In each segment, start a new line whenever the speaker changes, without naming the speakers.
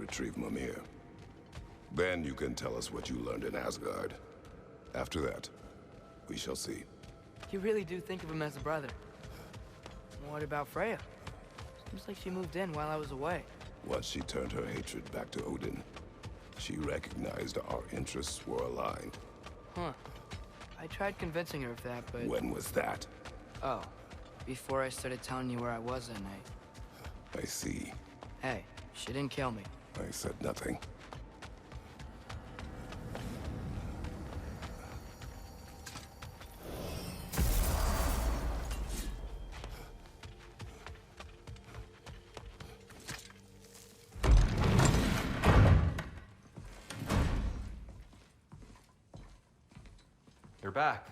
retrieve Mimir. Then you can tell us what you learned in Asgard. After that, we shall see.
You really do think of him as a brother. What about Freya? Seems like she moved in while I was away.
Once she turned her hatred back to Odin, she recognized our interests were aligned.
Huh. I tried convincing her of that, but...
When was that?
Oh, before I started telling you where I was that night.
I see.
Hey, she didn't kill me.
I said nothing.
You're back.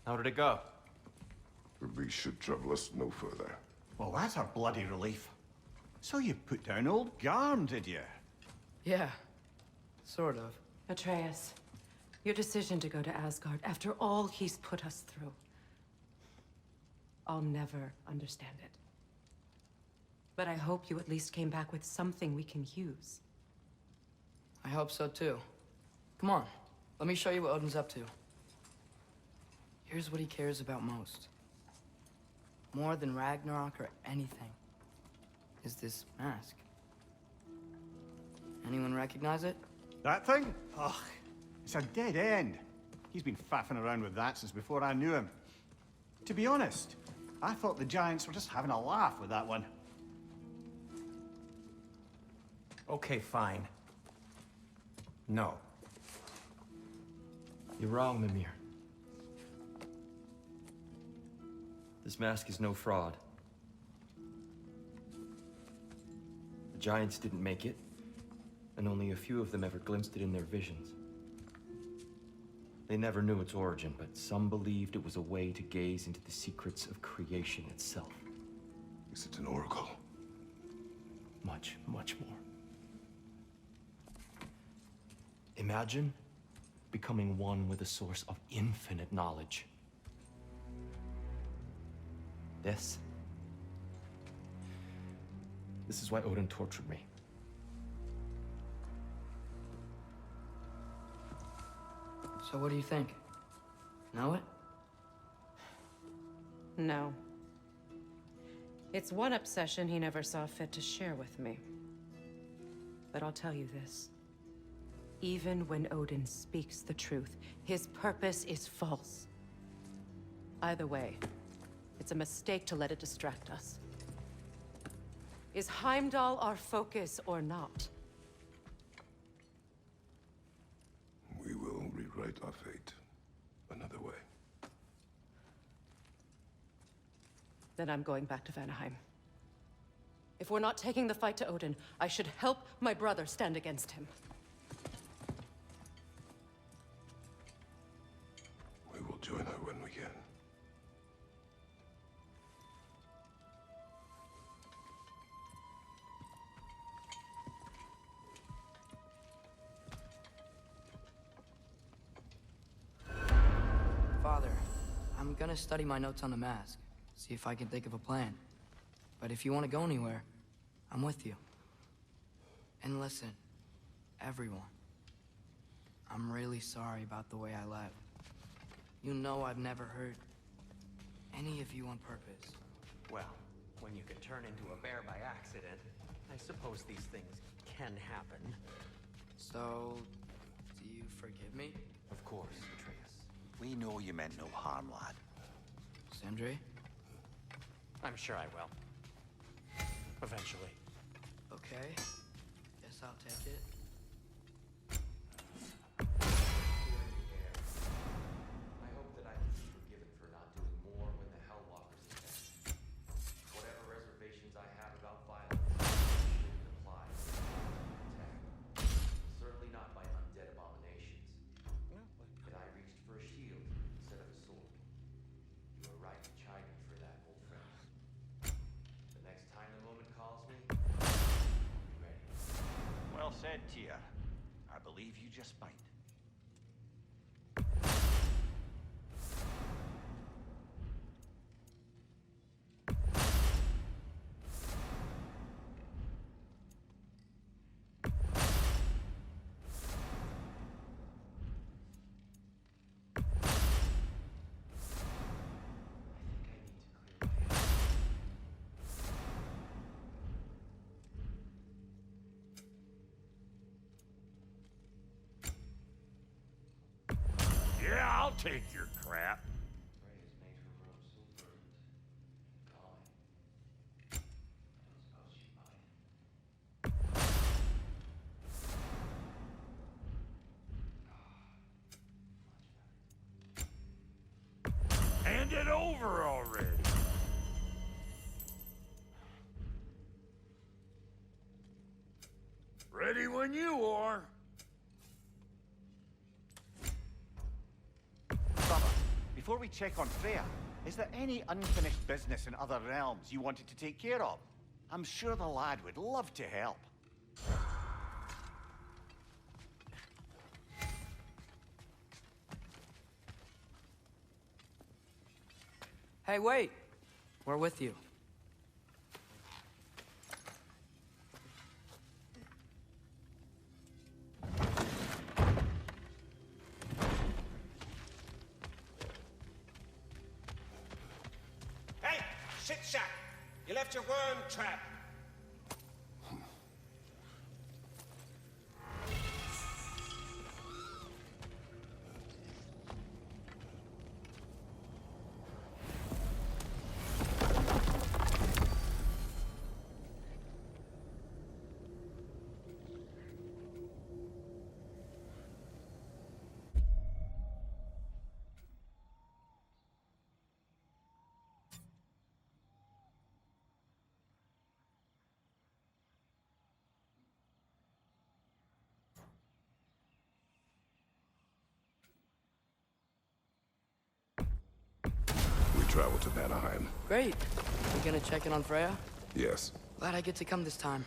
How did it go?
The beast should trouble us no further.
Well, that's a bloody relief. So you put down old Garm, did you?
Yeah, sort of.
Atreus, your decision to go to Asgard after all he's put us through. I'll never understand it. But I hope you at least came back with something we can use.
I hope so too. Come on, let me show you what Odin's up to. Here's what he cares about most. More than Ragnarok or anything. Is this mask. Anyone recognize it?
That thing? Ugh, it's a dead end. He's been faffing around with that since before I knew him. To be honest, I thought the giants were just having a laugh with that one.
Okay, fine. No. You're wrong, Mimir. This mask is no fraud. The giants didn't make it, and only a few of them ever glimpsed it in their visions. They never knew its origin, but some believed it was a way to gaze into the secrets of creation itself.
Is it an oracle?
Much, much more. Imagine becoming one with a source of infinite knowledge. This is why Odin tortured me.
So what do you think? Know it?
No. It's one obsession he never saw fit to share with me. But I'll tell you this. Even when Odin speaks the truth, his purpose is false. Either way, it's a mistake to let it distract us. Is Heimdall our focus or not?
We will rewrite our fate another way.
Then I'm going back to Vanaheim. If we're not taking the fight to Odin, I should help my brother stand against him.
We will join her when we can.
Father, I'm gonna study my notes on the mask. See if I can think of a plan. But if you want to go anywhere, I'm with you. And listen, everyone. I'm really sorry about the way I left. You know I've never hurt any of you on purpose.
Well, when you can turn into a bear by accident, I suppose these things can happen.
So, do you forgive me?
Of course, Atreus.
We know you meant no harm, lad.
Sindri?
I'm sure I will. Eventually.
Okay. Guess I'll take it.
I hope that I can be forgiven for not doing more when the Hellwalkers attack. Whatever reservations I have about violence shouldn't apply to the attack. Certainly not by undead abominations. That I reached for a shield instead of a sword. You were right to chide me for that, old friend. The next time the moment calls me, I'll be ready.
Well said, Tyr. I believe you just might. take your crap.
Frey has made her room so verdant, calming. I don't suppose she'd mind.
Hand it over already. Ready when you are.
Brother, before we check on Freya, is there any unfinished business in other realms you wanted to take care of? I'm sure the lad would love to help.
Hey, wait! We're with you.
Hey, shit shack! You left your worm trap.
We travel to Vanaheim.
Great. You gonna check in on Freya?
Yes.
Glad I get to come this time.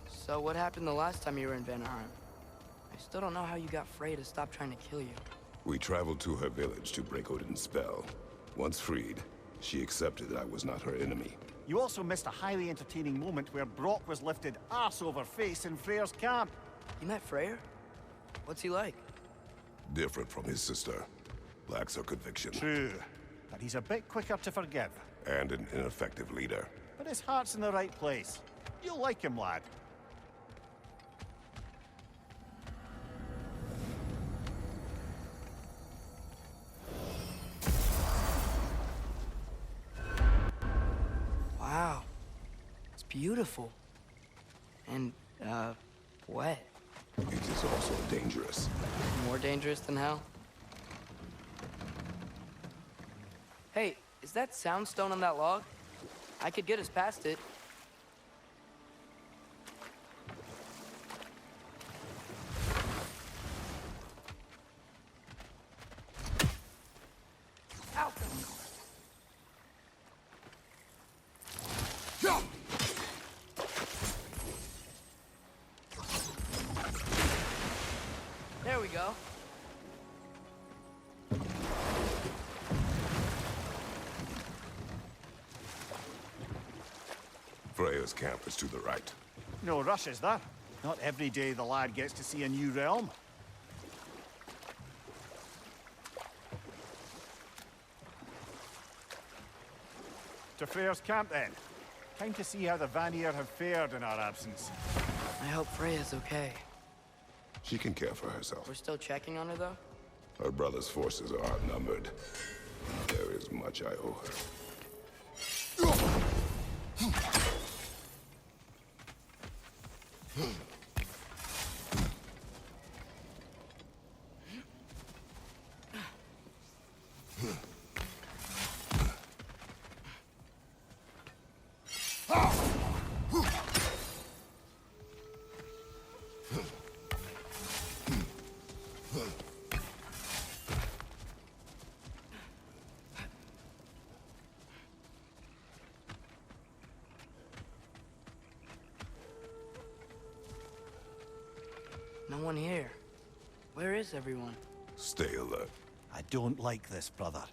So what happened the last time you were in Vanaheim? I still don't know how you got Freya to stop trying to kill you.
We traveled to her village to break Odin's spell. Once freed, she accepted that I was not her enemy.
You also missed a highly entertaining moment where Brock was lifted arse over face in Freyr's camp.
You met Freyr? What's he like?
Different from his sister. Lacks her conviction.
True, but he's a bit quicker to forgive.
And an ineffective leader.
But his heart's in the right place. You'll like him, lad.
Wow. It's beautiful. And, wet.
It is also dangerous.
More dangerous than hell? Hey, is that soundstone on that log? I could get us past it. Ow! There we go.
Freya's camp is to the right.
No rush, is there? Not every day the lad gets to see a new realm. To Freyr's camp, then. Time to see how the Vanir have fared in our absence.
I hope Freya's okay.
She can care for herself.
We're still checking on her, though?
Her brother's forces are outnumbered. There is much I owe her.
No one here. Where is everyone?
Stay alert.
I don't like this, brother.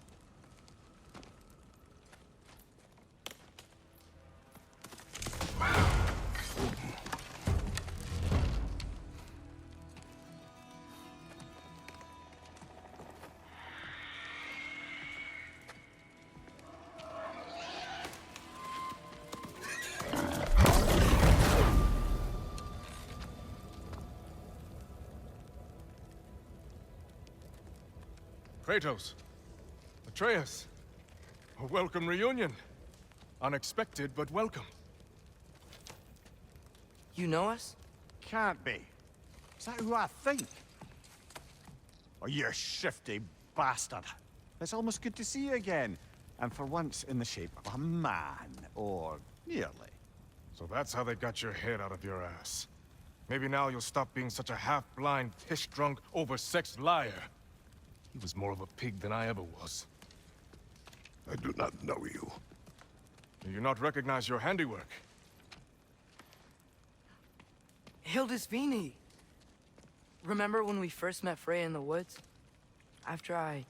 Kratos. Atreus. A welcome reunion. Unexpected, but welcome.
You know us?
Can't be. Is that who I think? Oh, you shifty bastard. It's almost good to see you again. And for once in the shape of a man, or nearly.
So that's how they got your head out of your ass. Maybe now you'll stop being such a half-blind, piss-drunk, oversexed liar. He was more of a pig than I ever was.
I do not know you.
Do you not recognize your handiwork?
Hildisvini! Remember when we first met Freya in the woods? After I...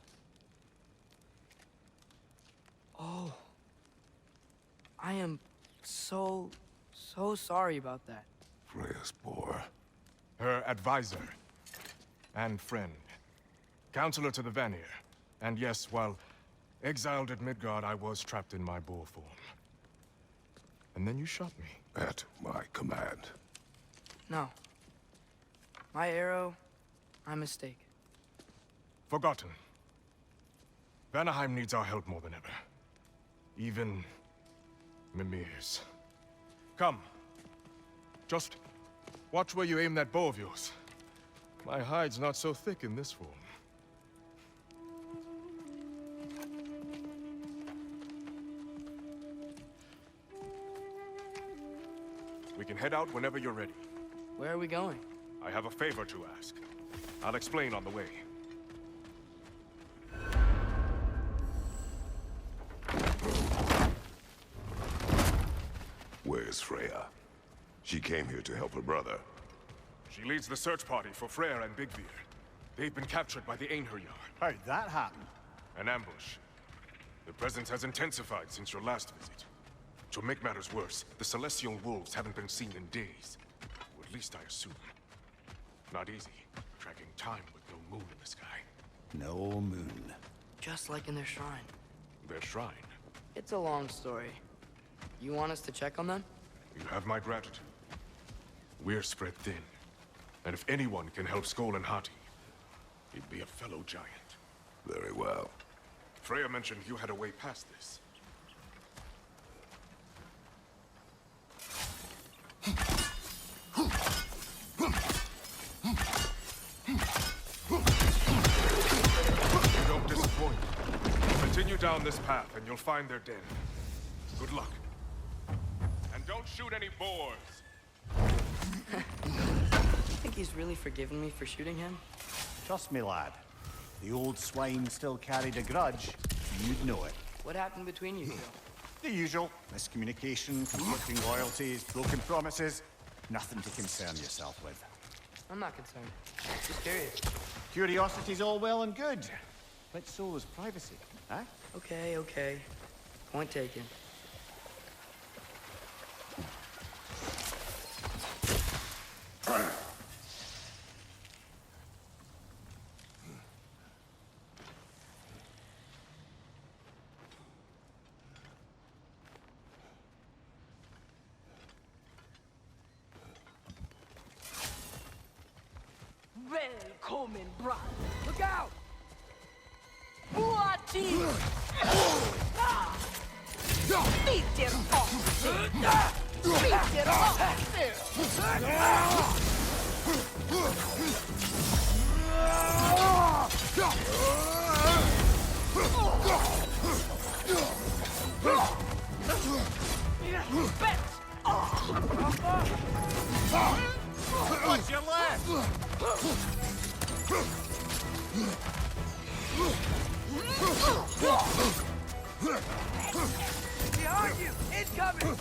Oh. I am so sorry about that.
Freya's boar.
Her advisor. And friend. Counselor to the Vanir. And yes, while exiled at Midgard, I was trapped in my boar form. And then you shot me.
At my command.
No. My arrow, my mistake.
Forgotten. Vanaheim needs our help more than ever. Even Mimir's. Come. Just watch where you aim that bow of yours. My hide's not so thick in this form. We can head out whenever you're ready.
Where are we going?
I have a favor to ask. I'll explain on the way.
Where's Freya? She came here to help her brother.
She leads the search party for Freyr and Bigvir. They've been captured by the Einherjar.
How'd that happen?
An ambush. The presence has intensified since your last visit. To make matters worse, the Celestial Wolves haven't been seen in days. Or at least I assume. Not easy, tracking time with no moon in the sky.
No moon.
Just like in their shrine.
Their shrine.
It's a long story. You want us to check on them?
You have my gratitude. We're spread thin. And if anyone can help Skoll and Hati, he'd be a fellow giant.
Very well.
Freya mentioned you had a way past this. You don't disappoint. Continue down this path and you'll find their den. Good luck. And don't shoot any boars.
You think he's really forgiven me for shooting him?
Trust me, lad. If the old swine still carried a grudge, you'd know it.
What happened between you two?
The usual. Miscommunication, conflicting loyalties, broken promises. Nothing to concern yourself with.
I'm not concerned. Just curious.
Curiosity's all well and good. But so is privacy, eh?
Okay. Point taken.
Välkommen, brand! Look out! Buati! Beat er off! Beat er
What's your left?
Behind you! Incoming!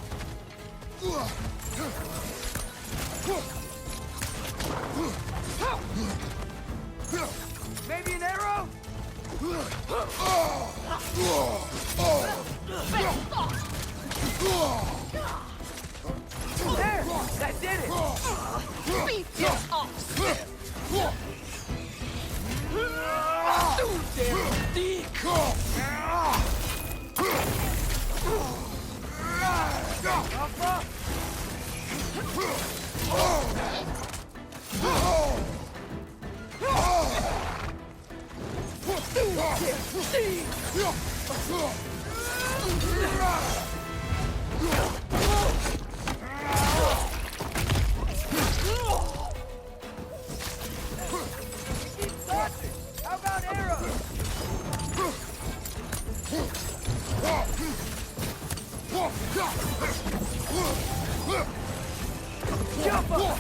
Maybe an arrow? There! That did it! Beat your off! How about arrows? Jump up!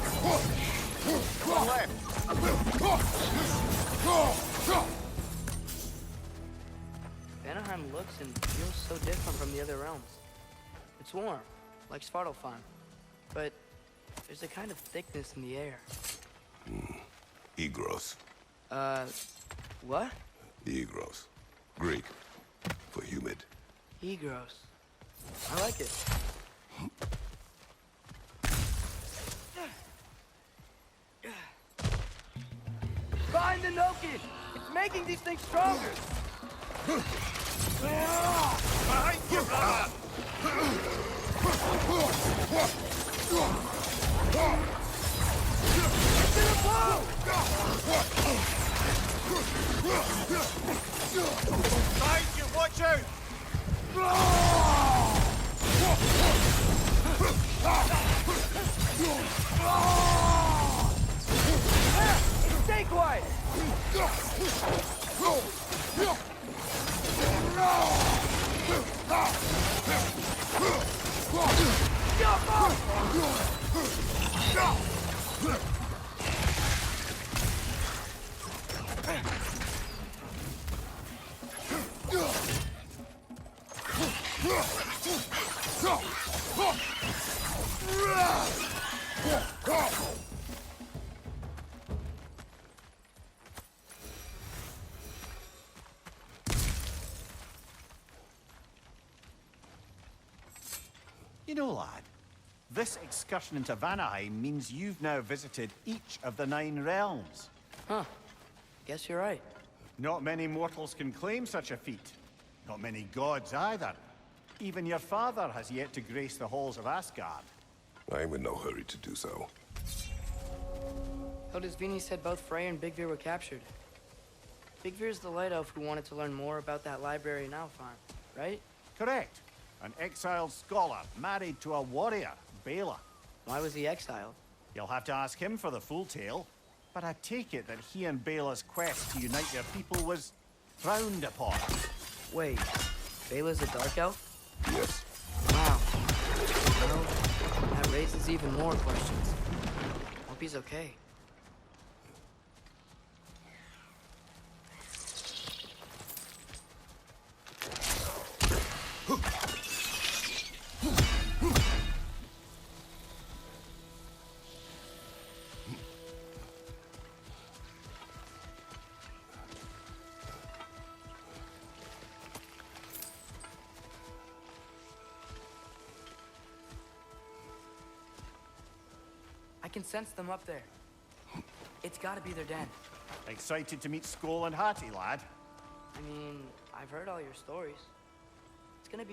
Vanaheim looks and feels so different from the other realms. It's warm, like Svartalfheim, but there's a kind of thickness in the air.
Egros.
What?
Egros. Greek. For humid.
Egros. I like it.
Find the Nokin! It's making these things stronger!
Behind you, brother!
It's in a blow!
Behind you, watch out!
Stay quiet! Jump up!
You know, lad, this excursion into Vanaheim means you've now visited each of the 9 realms.
Huh. Guess you're right.
Not many mortals can claim such a feat. Not many gods either. Even your father has yet to grace the halls of Asgard.
I'm in no hurry to do so.
Hildisvini said both Frey and Bigvir were captured. Bigvir's the light elf who wanted to learn more about that library in Alfheim, right?
Correct. An exiled scholar married to a warrior, Bela.
Why was he exiled?
You'll have to ask him for the full tale, but I take it that he and Bela's quest to unite your people was frowned upon.
Wait, Bela's a dark elf?
Yes.
Wow. Well, that raises even more questions. Hope he's okay. I can sense them up there. It's gotta be their den.
Excited to meet Skoll and Hattie, lad?
I mean, I've heard all your stories.